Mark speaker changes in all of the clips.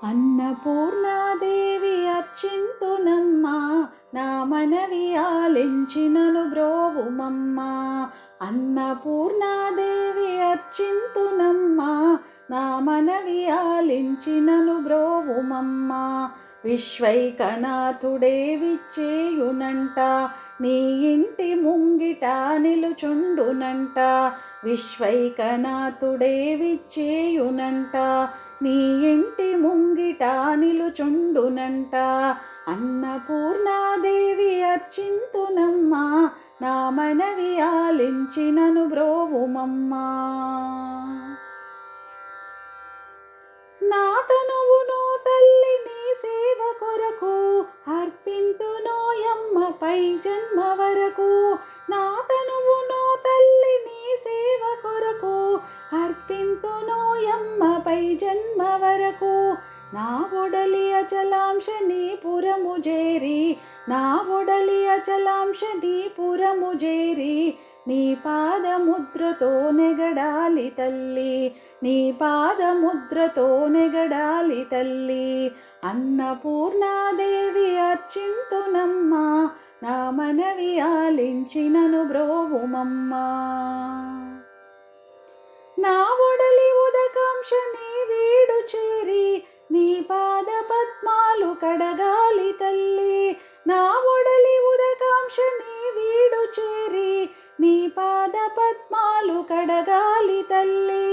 Speaker 1: అన్నపూర్ణాదేవి అర్చింతునమ్మా, నా మనవి ఆలించినను బ్రోవుమమ్మా. అన్నపూర్ణాదేవి అర్చింతునమ్మా, నా మనవి ఆలించినను బ్రోవుమమ్మా. విశ్వైకనాథుడే విచ్చేయునంట, నీ ఇంటి ముంగిట నిలుచుండునంట. విశ్వైకనాథుడే విచ్చేయునంట, నీ ఇంటి ముంగిట నిలుచుండునంట. అన్నపూర్ణాదేవి అర్చింతునమ్మా, నా మనవి ఆలించినను బ్రోవుమమ్మా. నా తనువును తల్లి నీ సేవ కొరకు అర్పింతునోయమ్మపై జన్మ వరకు. నా తనువును తల్లి నీ సేవ కొరకు అర్పింతునోయమ్మపై జన్మ వరకు. నా ఒడలి అచలాంశ నీ పురము చేరి, నా ఒడలి అచలాంశ నీ పురము చేరి, నీ పాదముద్రతో నెగడాలి తల్లి, నీ పాదముద్రతో నెగడాలి తల్లి. అన్నపూర్ణాదేవి అర్చింతునమ్మా, నా మనవి ఆలించినను బ్రోవుమమ్మా. నా ఒడలి ఉదకాంక్ష నీ వీడు చేరి, నీ పాద పద్మాలు కడగాలి తల్లి. నా ఒడలి ఉదకాంక్ష నీ వీడు చేరి, నీ పాద పద్మాలు కడగాలి తల్లి.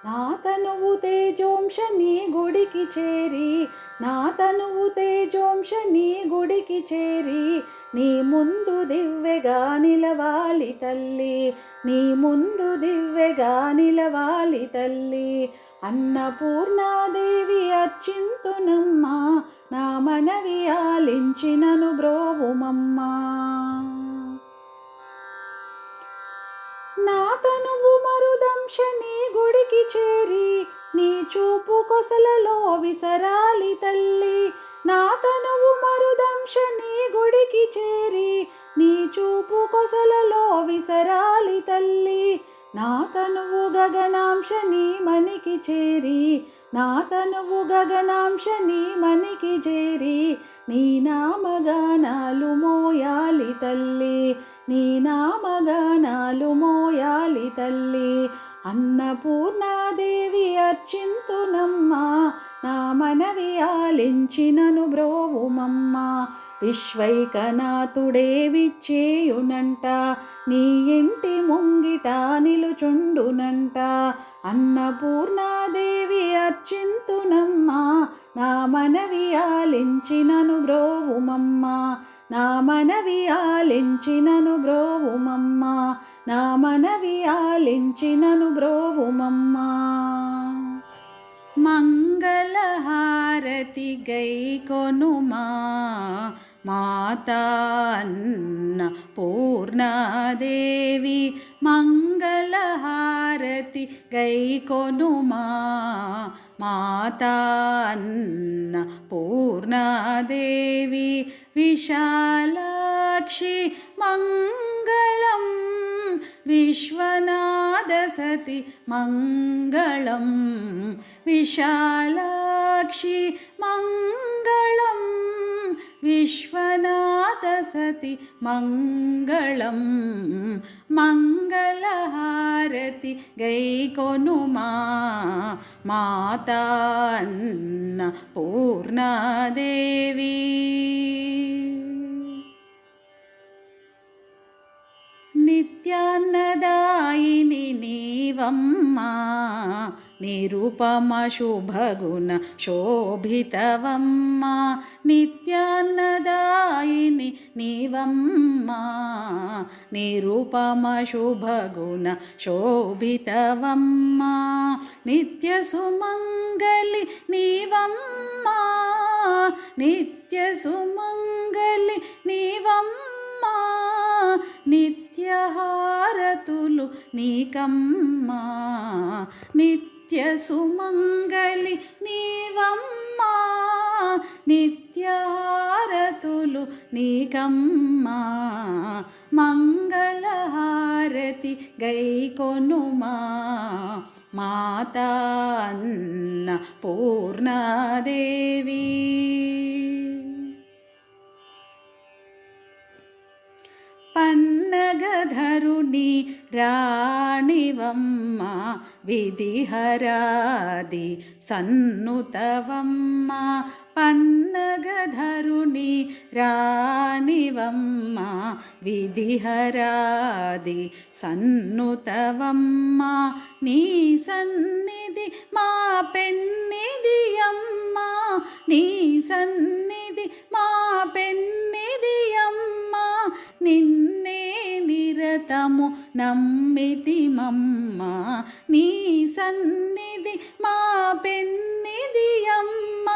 Speaker 1: నా తనువు తేజోంశ నీ గుడికి చేరి, నా తనువు తేజోంశ నీ గుడికి చేరి, నీ ముందు దివ్వెగా నిలవాలి తల్లి, నీ ముందు దివ్వెగా నిలవాలి తల్లి. అన్నపూర్ణాదేవి అర్చింతునమ్మా, నా మనవి ఆలించినను బ్రోవుమమ్మా. నా తనువు మరుదంశ నీ గుడికి చేరి, నీ చూపు కొసలలో విసరాలి తల్లి. నా తనువు మరుదంశ నీ గుడికి చేరి, నీ చూపు కొసలలో విసరాలి తల్లి. నా తనువు గగనాంశ నీ మనికి చేరి, నా తనువు గగనాంశ నీ మనికి చేరి, నీ నామగానాలు మోయాలి తల్లి, నీ నామగానాలు మోయాలి తల్లి. అన్నపూర్ణాదేవి అర్చింతునమ్మా, నా మనవి ఆలించినను బ్రోవుమమ్మా. విశ్వైకనాథుడే విచ్చేయునంట, నీ ఇంటి ముంగిట నిలుచుండునంట. అన్నపూర్ణాదేవి అర్చింతునమ్మా, నా మనవి ఆలించినను బ్రోవుమమ్మా, నా మనవి ఆలించినను బ్రోవుమమ్మా, నా మనవి ఆలించినను బ్రోవుమమ్మా. మంగళహారతి గైకొనుమా, మాతా అన్నపూర్ణాదేవి. మంగళహారతి గైకొనుమా, మాతా అన్నపూర్ణాదేవి. విశాలాక్షి మంగళం, విశ్వనాథ సతి మంగళం. విశాలాక్షి మంగళం, విశ్వనాథ సతి మంగళం. మంగళహారతి గైకొనుమా, మాతా అన్నపూర్ణాదేవి. నిత్యాన్నదాయిని నీవమ్మా, నిరుపమ శుభగుణ శోభితవమ్మా. నిత్యాన్నదాయిని నీవమ్మా, నిరుపమ శుభగుణ శోభితవమ్మా. నిత్య సుమంగళి నీవమ్మా, నిత్య సుమంగళి నీవమ్మా. నిత్యహారతులు నీకమ్మా, నిత్య సుమంగళి నీవమ్మా. నిత్యహారతులు నీకమ్మా. మంగళహారతి గైకొనుమా, మాతా అన్నపూర్ణాదేవి. పన్నగధరుని రాణివమ్మ విధిహరాది సన్నుతవమ్మ. పన్నగధరుని రాణివమ్మ విధిహరాది సన్నుతవమ్మ. నీ సన్నిధి మా పెన్నిది అమ్మ, నీ సన్నిధి మా పెన్నిది అమ్మ. నిన్నే నిరతము నమ్మితిమమ్మ, నీ సన్నిధి మా పెన్నిది అమ్మ.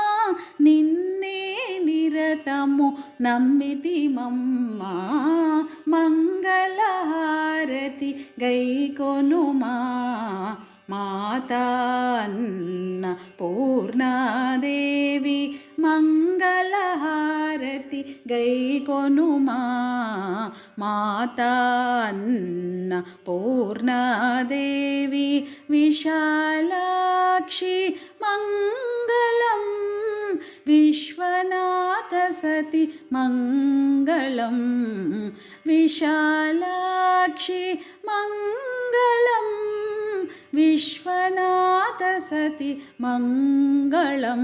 Speaker 1: నిన్నే నిరతము నమ్మితిమమ్మ. మంగళహారతి గైకొనుమా మాతా అన్నపూర్ణాదేవి. మంగళహారతి గైకొనుమా మాతా అన్నపూర్ణాదేవి. విశాలాక్షి మంగళం, విశ్వనాథ సతి మంగళం. విశాలాక్షి మంగళం, విశ్వనాథ సతి మంగళం.